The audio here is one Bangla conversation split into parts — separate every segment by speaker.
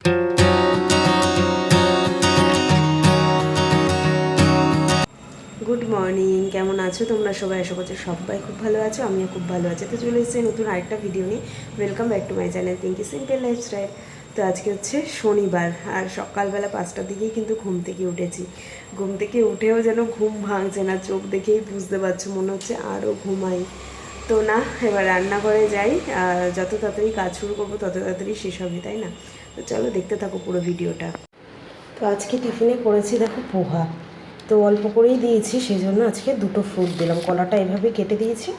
Speaker 1: গুড মর্নিং, কেমন আছো তোমরা সবাই? আশা করছি সবাই খুব ভালো আছো, আমিও খুব ভালো আছি। তো চলে এসেছি নতুন আরেকটা ভিডিও নিয়ে। Welcome back to my channel Pinki simple lifestyle. তো আজকে হচ্ছে শনিবার, আর সকালবেলা 5টার দিকেই কিন্তু ঘুম থেকে উঠেছি। ঘুম থেকে উঠেও যেন ঘুম ভাঙছে না, চোখ দেখেই বুঝতে পারছো, মনে হচ্ছে আরও ঘুমাই। তো না, এবার রান্নাঘরে যাই, যত তাড়াতাড়ি কাজ শুরু করবো তত তাড়াতাড়ি শেষ হবে, তাই না? তো চলো দেখতে থাকো পুরো ভিডিওটা। তো আজকে টিফিনে করেছি দেখো পোহা। তো অল্প করেই দিয়েছি, সেই জন্য আজকে 2টো ফ্রুট দিলাম। কলাটা এভাবে কেটে দিয়েছি,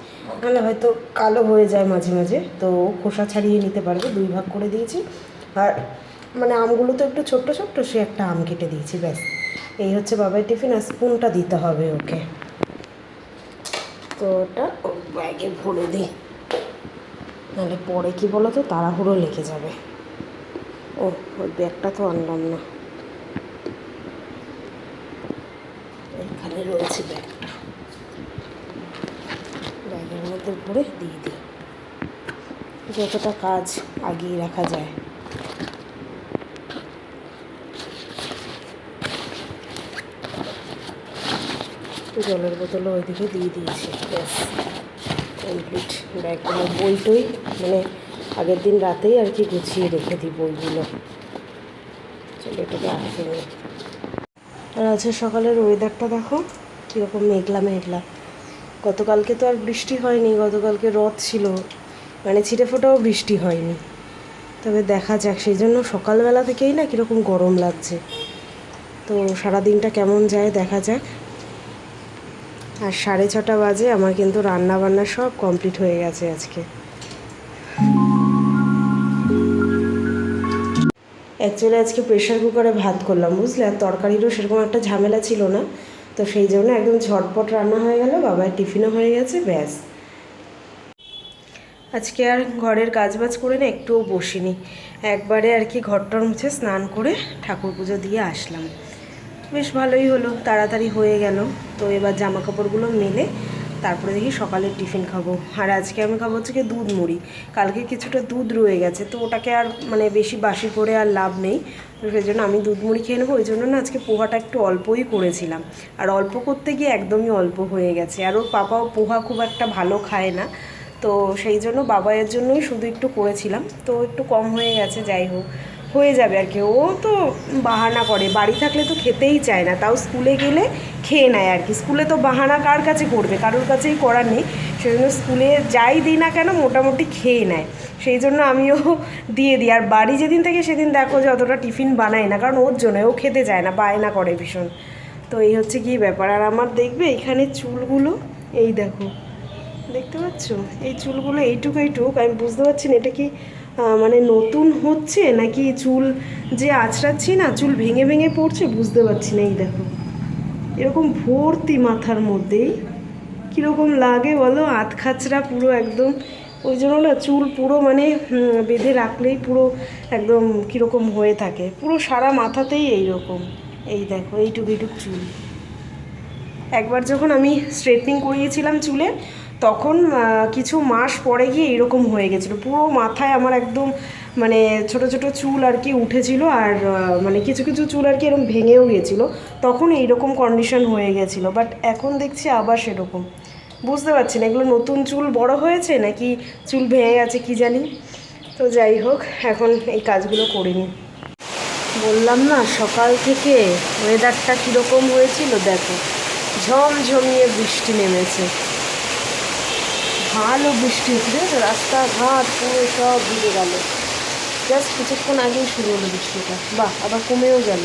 Speaker 1: নাহলে হয়তো কালো হয়ে যায় মাঝে মাঝে, তো খোসা ছাড়িয়ে নিতে পারবে। 2 ভাগ করে দিয়েছি। আর মানে আমগুলো তো একটু ছোট্ট ছোট্ট, সে একটা আম কেটে দিয়েছি, ব্যাস। এই হচ্ছে বাবার টিফিন। আর স্পুনটা দিতে হবে ওকে। তো ওটা ব্যাগে ভরে দিই, নাহলে পরে কি বলো তো তাড়াহুড়ো লেগে যাবে। ও ওই ব্যাগটা তো আনলাম না, এখানে রয়েছে ব্যাগটা। ব্যাগের মধ্যে ভরে দিয়ে দিই, যতটা কাজ আগিয়ে রাখা যায়। জলের বোতলও ওইদিকে দিয়ে দিয়েছি, ব্যাস কমপ্লিট। ব্যাগগুলো বই টই মানে আগের দিন রাতেই আর কি গুছিয়ে রেখে দিই বইগুলো। চলো এটাকে আটকে নিই। আর আজকে সকালের ওয়েদারটা দেখো কীরকম মেঘলা মেঘলা। গতকালকে তো আর বৃষ্টি হয়নি, গতকালকে রথ ছিল, মানে ছিটে ফোটাও বৃষ্টি হয়নি। তবে দেখা যাক, সেই জন্য সকালবেলা থেকেই না কীরকম গরম লাগছে। তো সারাদিনটা কেমন যায় দেখা যাক। আর 6:30 বাজে, আমার কিন্তু রান্না বান্না সব কমপ্লিট হয়ে গেছে আজকে। অ্যাকচুয়ালি আজকে প্রেশার কুকারে ভাত করলাম, বুঝলে? আর তরকারিরও সেরকম একটা ঝামেলা ছিল না, তো সেই জন্য একদম ঝটপট রান্না হয়ে গেল, বাবার টিফিনও হয়ে গেছে, ব্যাস। আজকে আর ঘরের কাজবাজ করে না একটুও বসিনি, একবারে আর কি ঘরটর মুছে স্নান করে ঠাকুর পুজো দিয়ে আসলাম। বেশ ভালোই হলো, তাড়াতাড়ি হয়ে গেল। তো এবার জামা কাপড়গুলো মেলে তারপরে দেখি সকালের টিফিন খাবো। আর আজকে আমি খাবো হচ্ছে কি দুধ মুড়ি। কালকে কিছুটা দুধ রয়ে গেছে, তো ওটাকে আর মানে বেশি বাসি করে আর লাভ নেই, তো সেই জন্য আমি দুধ মুড়ি খেয়ে নেবো। ওই জন্য না আজকে পোহাটা একটু অল্পই করেছিলাম, আর অল্প করতে গিয়ে একদমই অল্প হয়ে গেছে। আর ওর পাপাও পোহা খুব একটা ভালো খায় না, তো সেই জন্য বাবাইয়ের জন্যই শুধু একটু করেছিলাম, তো একটু কম হয়ে গেছে। যাই হোক, হয়ে যাবে আর কি। ও তো বাহানা করে, বাড়ি থাকলে তো খেতেই চায় না, তাও স্কুলে গেলে খেয়ে নেয় আর কি। স্কুলে তো বাহানা কার কাছে করবে, কারোর কাছেই করার নেই, সেই জন্য স্কুলে যাই দিই না কেন মোটামুটি খেয়ে নেয়, সেই জন্য আমিও দিয়ে দিই। আর বাড়ি যেদিন থেকে সেদিন দেখো যে অতটা টিফিন বানাই না, কারণ ওর জন্য, ও খেতে চায় না, বায়না করে ভীষণ। তো এই হচ্ছে কি ব্যাপার। আর আমার দেখবে এখানে চুলগুলো, এই দেখো, দেখতে পাচ্ছ এই চুলগুলো এইটুক এইটুক, আমি বুঝতে পারছি না এটা কি মানে নতুন হচ্ছে নাকি চুল যে আঁচড়াচ্ছি না চুল ভেঙে ভেঙে পড়ছে, বুঝতে পারছি না। এই দেখো এরকম ভর্তি মাথার মধ্যেই, কীরকম লাগে বলো, আধখাচড়া পুরো একদম। ওই জন্য না চুল পুরো মানে বেঁধে রাখলেই পুরো একদম কীরকম হয়ে থাকে, পুরো সারা মাথাতেই এই রকম। এই দেখো এইটুক এইটুক চুল। একবার যখন আমি স্ট্রেটনিং করিয়েছিলাম চুলে, তখন কিছু মাস পরে গিয়ে এইরকম হয়ে গেছিলো, পুরো মাথায় আমার একদম মানে ছোট ছোট চুল আর কি উঠেছিল। আর মানে কিছু কিছু চুল আর কি এরকম ভেঙেও গেছিলো, তখন এইরকম কন্ডিশন হয়ে গেছিলো। বাট এখন দেখছি আবার সেরকম, বুঝতে পারছি না এগুলো নতুন চুল বড় হয়েছে নাকি চুল ভেঙে গেছে কি জানি। তো যাই হোক, এখন এই কাজগুলো করিনি। বললাম না সকাল থেকে ওয়েদারটা কীরকম হয়েছিল, দেখো ঝমঝমিয়ে বৃষ্টি নেমেছে, ভালো বৃষ্টি হচ্ছে, রাস্তাঘাট পুরো সব ভিজে গেল। জাস্ট কিছুক্ষণ আগেই শুরু হলো বৃষ্টিটা, বাহ আবার কমেও গেল।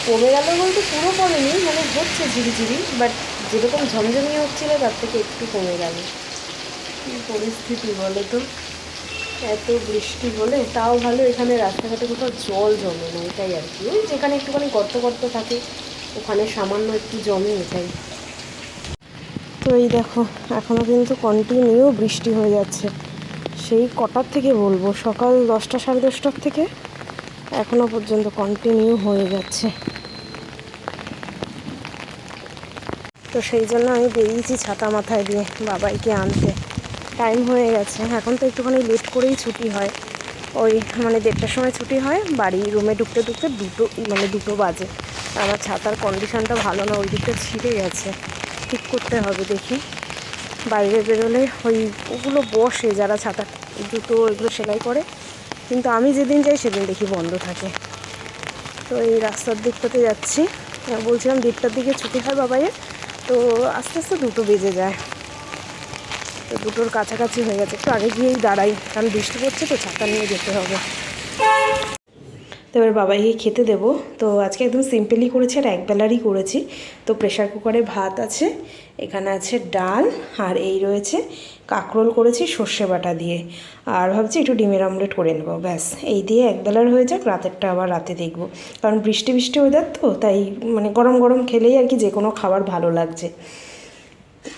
Speaker 1: কমে গেল বলতে পুরো কমেনি, মানে হচ্ছে ঝিরিঝিরি, বাট যেরকম ঝমঝমিয়ে হচ্ছিল তার থেকে একটু কমে গেল। কী পরিস্থিতি বলো তো, এত বৃষ্টি হলে তাও ভালো এখানে রাস্তাঘাটে কোথাও জল জমে না, এটাই আর কি। ওই যেখানে একটুখানি গর্ত গর্ত থাকে ওখানে সামান্য একটু জমে, এটাই। তো এই দেখো এখনও কিন্তু কন্টিনিউ বৃষ্টি হয়ে যাচ্ছে, সেই কটার থেকে বলবো, সকাল 10টা সাড়ে 10টার থেকে এখনও পর্যন্ত কন্টিনিউ হয়ে যাচ্ছে। তো সেই জন্য আমি বেরিয়েছি ছাতা মাথায় দিয়ে বাবাইকে আনতে। টাইম হয়ে গেছে, এখন তো একটুখানি লেট করেই ছুটি হয়, ওই মানে 1:30টার সময় ছুটি হয়, বাড়ি রুমে ঢুকতে ঢুকতে 2 বাজে। আমার ছাতার কন্ডিশনটা ভালো না, ওই দিকটা ছিঁড়ে গেছে, ঠিক করতে হবে। দেখি বাইরে বেরোলে ওগুলো বসে যারা ছাতা জুতো এগুলো সেলাই করে, কিন্তু আমি যেদিন যাই সেদিন দেখি বন্ধ থাকে। তো এই রাস্তার দিকটাতে যাচ্ছি। বলছিলাম 1:30টার দিকে ছুটি হয় বাবাইয়ের, তো আস্তে আস্তে 2 বেজে যায়। তো 2টোর কাছাকাছি হয়ে গেছে, একটু আগে গিয়েই দাঁড়াই, কারণ বৃষ্টি পড়ছে তো ছাতা নিয়ে যেতে হবে। তো এবার বাবাইকে খেতে দেবো। তো আজকে একদম সিম্পলই করেছি আর একবেলারই করেছি। তো প্রেশার কুকারে ভাত আছে, এখানে আছে ডাল, আর এই রয়েছে কাঁকরোল করেছি সর্ষে বাটা দিয়ে, আর ভাবছি একটু ডিমের অমলেট করে নেবো, ব্যাস। এই দিয়ে একবেলার হয়ে যাক, রাতেরটা আবার রাতে দেখবো, কারণ বৃষ্টি ওয়েদার তো, তাই মানে গরম গরম খেলেই আর কি যে কোনো খাবার ভালো লাগছে।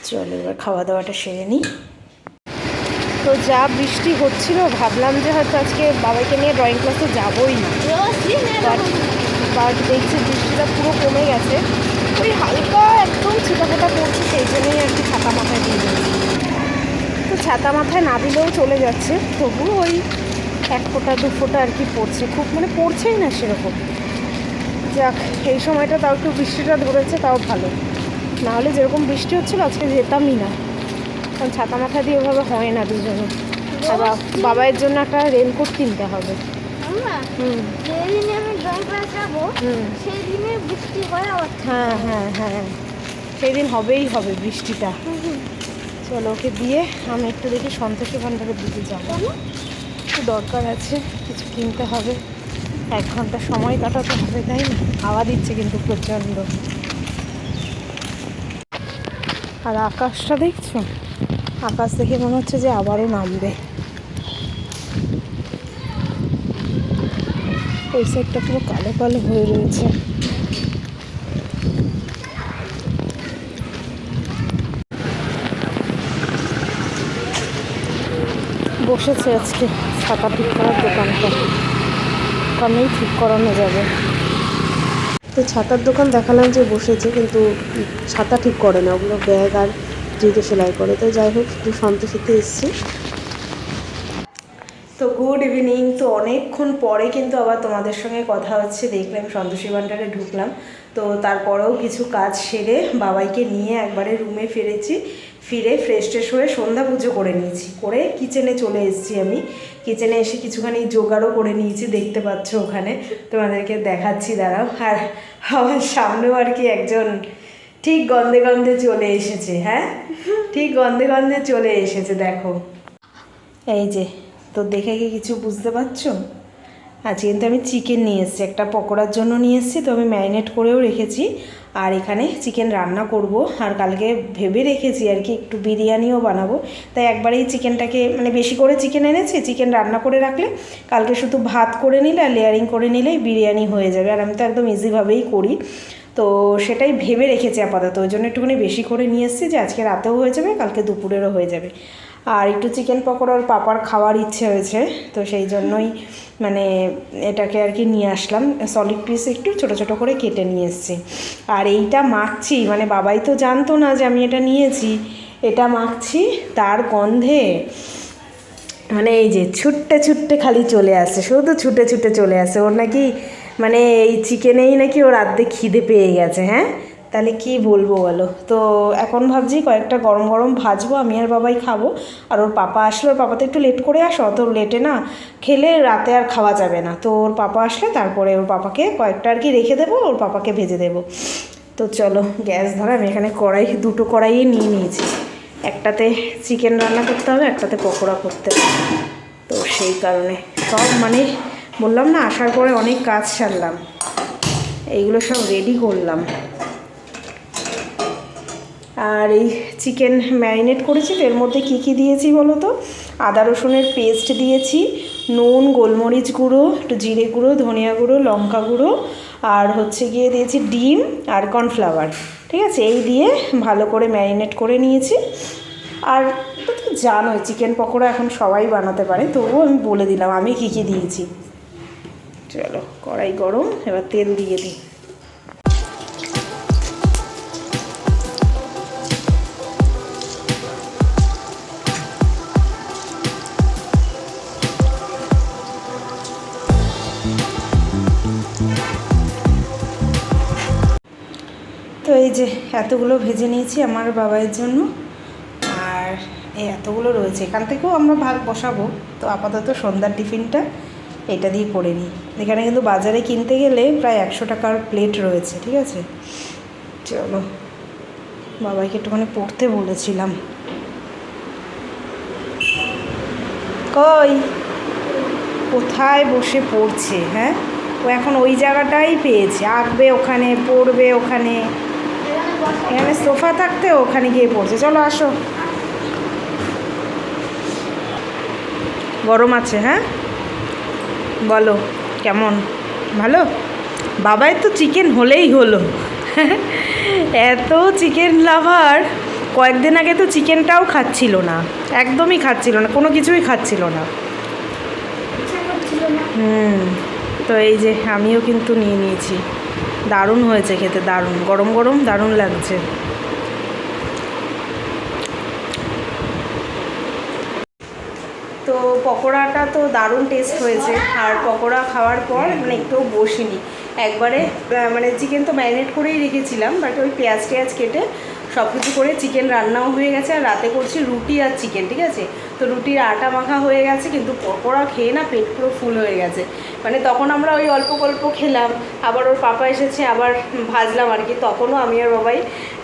Speaker 1: চলো এবার খাওয়া দাওয়াটা সেরে নিই। তো যা বৃষ্টি হচ্ছিল ভাবলাম যে হয়তো আজকে বাবাইকে নিয়ে ড্রয়িং ক্লাসে যাবোই না, বাট দেখছি বৃষ্টিটা পুরো কমে গেছে, ওই হালকা একদম ছিটাফোটা পড়ছে, সেই জন্যই আর কি ছাতা মাথায় দিয়ে দিয়েছি। তো ছাতা মাথায় না দিলেও চলে যাচ্ছে, তবুও ওই 1 ফোঁটা 2 ফোঁটা আর কি পড়ছে, খুব মানে পড়ছেই না সেরকম। যাক, এই সময়টা তাও একটু বৃষ্টিটা ধরেছে, তাও ভালো, নাহলে যেরকম বৃষ্টি হচ্ছিলো আজকে যেতামই না, কারণ ছাতা মাথা দিয়ে ওভাবে হয় না দুজনে। আর বাবাইয়ের জন্য একটা রেনকোট কিনতে হবে। হ্যাঁ হ্যাঁ হ্যাঁ, সেই দিন হবেই হবে বৃষ্টিটা। চলো ওকে দিয়ে আমি একটু দেখি সন্তোষী ভান্ডারের দিকে যাবো, একটু দরকার আছে, কিছু কিনতে হবে, 1 ঘন্টা সময় কাটাতে হবে, তাই না? হাওয়া দিচ্ছে কিন্তু প্রচণ্ড, আর আকাশটা দেখছো, আকাশ দেখে মনে হচ্ছে যে আবারও নামবে। ওই সাইডটা পুরো কালো কালো হয়ে রয়েছে। বসেছে আজকে ছাতা ঠিক করার দোকানটা, ওখানেই ঠিক করানো যাবে। তো ছাতার দোকান দেখালাম যে বসেছে, কিন্তু ছাতা ঠিক করে না, ওগুলো ব্যাগ আর জুতো সেলাই করে। তো যাই হোক, একটু সন্তোষীতে এসেছি। তো গুড ইভিনিং। তো অনেকক্ষণ পরে কিন্তু আবার তোমাদের সঙ্গে কথা হচ্ছে। দেখলাম সন্তোষী ভান্ডারে ঢুকলাম, তো তারপরেও কিছু কাজ সেরে বাবাইকে নিয়ে একবারে রুমে ফিরেছি। ফিরে ফ্রেশ ট্রেশ হয়ে সন্ধ্যা পুজো করে নিয়েছি, করে কিচেনে চলে এসেছি। আমি কিচেনে এসে কিছুখানি জোগাড়ও করে নিয়েছি, দেখতে পাচ্ছ ওখানে, তোমাদেরকে দেখাচ্ছি, দাঁড়াও। আর আমার সামনেও আর কি একজন ঠিক গন্ধে গন্ধে চলে এসেছে। হ্যাঁ, ঠিক গন্ধে গন্ধে চলে এসেছে, দেখো এই যে। তো দেখে কি কিছু বুঝতে পারছো? আজকে কিন্তু আমি চিকেন নিয়ে এসেছি, একটা পকোড়ার জন্য নিয়ে এসেছি, তো আমি ম্যারিনেট করেও রেখেছি, আর এখানে চিকেন রান্না করব। আর কালকে ভেবে রেখেছি আর কি একটু বিরিয়ানিও বানাবো, তাই একবারেই চিকেনটাকে মানে বেশি করে চিকেন এনেছি, চিকেন রান্না করে রাখলে কালকে শুধু ভাত করে নিলে আর লেয়ারিং করে নিলেই বিরিয়ানি হয়ে যাবে। আর আমি তো একদম ইজিভাবেই করি, তো সেটাই ভেবে রেখেছি আপাতত, ওই জন্য একটুখানি বেশি করে নিয়ে এসেছি, যে আজকে রাতেও হয়ে যাবে, কালকে দুপুরেরও হয়ে যাবে। আর একটু চিকেন পকোড়ার পাপার খাওয়ার ইচ্ছে হয়েছে, তো সেই জন্যই মানে এটাকে আর কি নিয়ে আসলাম। সলিড পিস একটু ছোটো ছোটো করে কেটে নিয়ে এসেছি। আর এইটা মাখছি, মানে বাবাই তো জানতো না যে আমি এটা নিয়েছি, এটা মাখছি, তার গন্ধে মানে এই যে ছুট্টে ছুট্টে খালি চলে আসে, শুধু ছুটে ছুটে চলে আসে। ওর নাকি মানে এই চিকেনেই নাকি ওর আর্ধেক খিদে পেয়ে গেছে। হ্যাঁ, তাহলে কি বলবো বলো। তো এখন ভাবছি কয়েকটা গরম গরম ভাজবো, আমি আর বাবাই খাবো। আর ওর পাপা আসলে, ওর পাপা তো একটু লেট করে আসো, অত লেটে না খেলে রাতে আর খাওয়া যাবে না, তো ওর পাপা আসলে তারপরে ওর পাপাকে কয়েকটা আর কি রেখে দেবো, ওর পাপাকে ভেজে দেবো। তো চলো গ্যাস ধরা, আমি এখানে দুটো কড়াইয়ে নিয়ে নিয়েছি, একটাতে চিকেন রান্না করতে হবে, একটাতে পকোড়া করতে হবে। তো সেই কারণে সব মানে বললাম না, আসার পরে অনেক কাজ সারলাম, এইগুলো সব রেডি করলাম। আর এই চিকেন ম্যারিনেট করেছি, তো এর মধ্যে কী কী দিয়েছি বলো তো? আদা রসুনের পেস্ট দিয়েছি, নুন, গোলমরিচ গুঁড়ো, একটু জিরে গুঁড়ো, ধনিয়া গুঁড়ো, লঙ্কা গুঁড়ো, আর হচ্ছে গিয়ে দিয়েছি ডিম আর কর্নফ্লাওয়ার। ঠিক আছে, এই দিয়ে ভালো করে ম্যারিনেট করে নিয়েছি। আর তো জানোই চিকেন পকোড়া এখন সবাই বানাতে পারে, তবুও আমি বলে দিলাম আমি কী কী দিয়েছি। চলো কড়াই গরম, এবার তেল দিয়ে দিই। এই যে এতগুলো ভেজে নিয়েছি আমার বাবাইয়ের জন্য, আর এই এতগুলো রয়েছে, এখান থেকেও আমরা ভাগ বসাবো। তো আপাতত সন্ধ্যার টিফিনটা এটা দিয়ে করে নিই। এখানে কিন্তু বাজারে কিনতে গেলে প্রায় 100 টাকার প্লেট রয়েছে, ঠিক আছে। চলো, বাবাইকে একটুখানি পড়তে বলেছিলাম। কই কোথায় বসে পড়ছে? হ্যাঁ, ও এখন ওই জায়গাটাই পেয়েছে, আঁকবে ওখানে, পড়বে ওখানে। এখানে সোফা থাকতে ওখানে গিয়ে পড়ছে। চলো আসো। গরম আছে? হ্যাঁ, বলো কেমন? ভালো? বাবাই তো চিকেন হলেই হলো। এত চিকেন লাভার, কয়েকদিন আগে তো চিকেনটাও খাচ্ছিল না, একদমই খাচ্ছিল না, কোনো কিছুই খাচ্ছিল না। তো এই যে আমিও কিন্তু নিয়ে নিয়েছি। দারুণ হয়েছে খেতে, দারুণ, গরম গরম দারুণ লাগছে। তো পকোড়াটা তো দারুণ টেস্ট হয়েছে। আর পকোড়া খাওয়ার পর মানে একটুও বসিনি, একবারে মানে চিকেন তো ম্যারিনেট করেই রেখেছিলাম, বাট ওই পেঁয়াজ টেয়াজ কেটে সব কিছু করে চিকেন রান্নাও হয়ে গেছে। আর রাতে করছি রুটি আর চিকেন, ঠিক আছে। তো রুটির আটা মাখা হয়ে গেছে, কিন্তু পকোড়া খেয়ে না পেট পুরো ফুল হয়ে গেছে। মানে তখন আমরা ওই অল্প অল্প খেলাম, আবার ওর পাপা এসেছে, আবার ভাজলাম আর কি, তখনও আমি আর বাবাই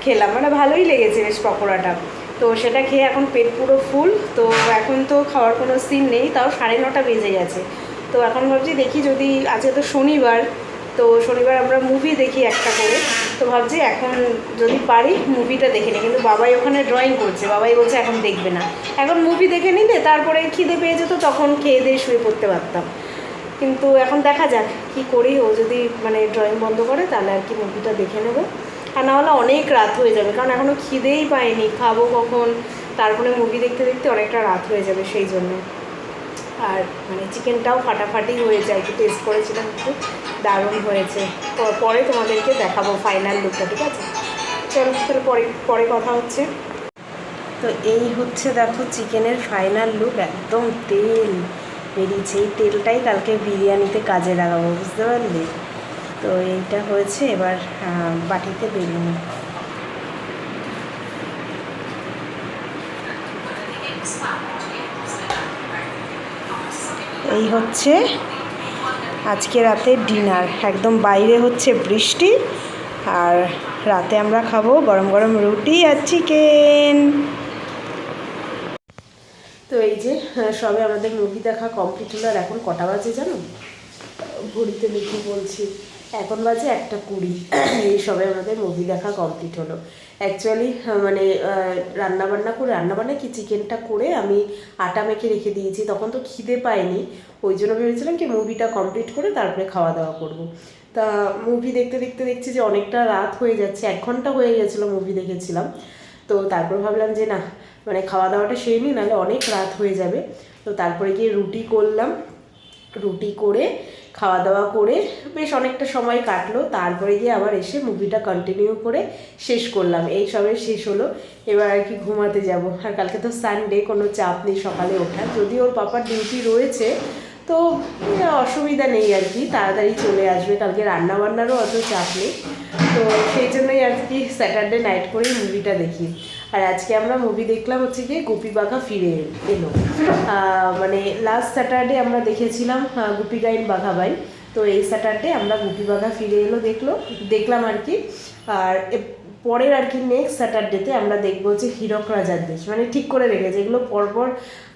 Speaker 1: খেলাম। মানে ভালোই লেগেছে বেশ পকোড়াটা। তো সেটা খেয়ে এখন পেট পুরো ফুল। তো এখন তো খাওয়ার কোনো সিন নেই, তাও 9:30 বেজে গেছে। তো এখন ভাবছি দেখি, যদি আজকে তো শনিবার, তো শনিবার আমরা মুভি দেখি একটা করে। তো ভাবছি এখন যদি পারি মুভিটা দেখে নিই, কিন্তু বাবাই ওখানে ড্রয়িং করছে, বাবাই বলছে এখন দেখবে না, এখন মুভি দেখে নিলে তারপরে খিদে পেয়ে যেত, তখন খেয়ে দিয়ে শুয়ে পড়তে পারতাম। কিন্তু এখন দেখা যাক কি করি, ও যদি মানে ড্রয়িং বন্ধ করে তাহলে আর কি মুভিটা দেখে নেবো। আর না হলে অনেক রাত হয়ে যাবে, কারণ এখনও খিদেই পাইনি, খাবো কখন, তারপরে মুভি দেখতে দেখতে অনেকটা রাত হয়ে যাবে সেই জন্য। আর মানে চিকেনটাও ফাটাফাটি হয়েছে, একটু টেস্ট করেছিলাম, একটু দারুণ হয়েছে। পরে তোমাদেরকে দেখাবো ফাইনাল লুকটা, ঠিক আছে। চলো তাহলে পরে কথা হচ্ছে। তো এই হচ্ছে দেখো চিকেনের ফাইনাল লুক, একদম তেল বেরিয়েছে। এই তেলটাই কালকে বিরিয়ানিতে কাজে লাগাবো, বুঝতে পারলে। তো এইটা হয়েছে, এবার বাটিতে বেরিয়ে নিই। এই হচ্ছে আজকে রাতের ডিনার। একদম বাইরে হচ্ছে বৃষ্টি, আর রাতে আমরা খাবো গরম গরম রুটি আর চিকেন। তো এই যে সবে আমাদের মুভি দেখা কমপ্লিট হলো। আর এখন কটা বাজে জানো? ঘড়িতে লিখে বলছি, এখন বাজে 1:20। এই সবে আমাদের মুভি দেখা কমপ্লিট হলো। অ্যাকচুয়ালি মানে রান্নাবান্না কি চিকেনটা করে আমি আটা মেখে রেখে দিয়েছি, তখন তো খিদে পাইনি, ওই জন্য ভেবেছিলাম কি মুভিটা কমপ্লিট করে তারপরে খাওয়া দাওয়া করব। তা মুভি দেখতে দেখতে দেখছি যে অনেকটা রাত হয়ে যাচ্ছে, 1 ঘন্টা হয়ে গেছিলো মুভি দেখেছিলাম। তো তারপর ভাবলাম যে না, মানে খাওয়া দাওয়াটা সেরে নিই, নাহলে অনেক রাত হয়ে যাবে। তো তারপরে গিয়ে রুটি করলাম, রুটি করে খাওয়া দাওয়া করে বেশ অনেকটা সময় কাটলো। তারপরে গিয়ে আবার এসে মুভিটা কন্টিনিউ করে শেষ করলাম। এই সবে শেষ হলো, এবার আর কি ঘুমাতে যাব। আর কালকে তো সানডে, কোনো চাপ নেই সকালে ওঠার, যদি ওর পাপার ডিউটি রয়েছে তো অসুবিধা নেই আর কি, তাড়াতাড়ি চলে আসবে। কালকে রান্নাবান্নারও অত চাপ নেই, তো সেই জন্যই আর কি স্যাটারডে নাইট করেই মুভিটা দেখি। আর আজকে আমরা মুভি দেখলাম হচ্ছে গিয়ে গুপি বাঘা ফিরে এলো। মানে লাস্ট স্যাটারডে আমরা দেখেছিলাম গুপি গাইন বাঘা বাইন, তো এই স্যাটারডে আমরা গুপি বাঘা ফিরে এলো দেখলাম আর কি। আর পরের আর কি নেক্সট স্যাটারডেতে আমরা দেখবো হচ্ছে হীরক রাজার দেশ, মানে ঠিক করে রেখেছে, এগুলো পরপর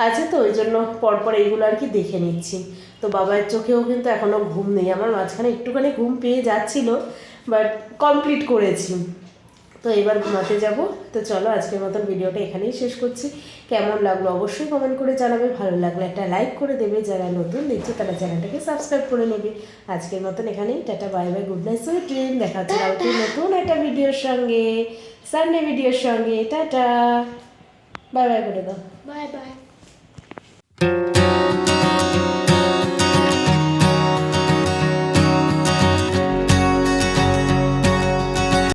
Speaker 1: আছে তো ওই জন্য পরপর এইগুলো আর কি দেখে নিচ্ছি। তো বাবার চোখেও কিন্তু এখনও ঘুম নেই, আমার মাঝখানে একটুখানি ঘুম পেয়ে যাচ্ছিলো, বাট কমপ্লিট করেছি। তো এবার ঘুমাতে যাব। তো চলো আজকের মতন ভিডিওটা এখানেই শেষ করছি। কেমন লাগলো অবশ্যই কমেন্ট করে জানাবে, ভালো লাগলে একটা লাইক করে দেবে, যারা নতুন দেখছে তারা চ্যানেলটাকে সাবস্ক্রাইব করে নেবে। আজকের মতন এখানেই tata, bye bye, good night, sweet dream. দেখা হচ্ছে কালকে নতুন একটা ভিডিওর সঙ্গে, সানডে ভিডিওর সঙ্গে। টাটা, বাই বাই করে দাও।
Speaker 2: Bye bye.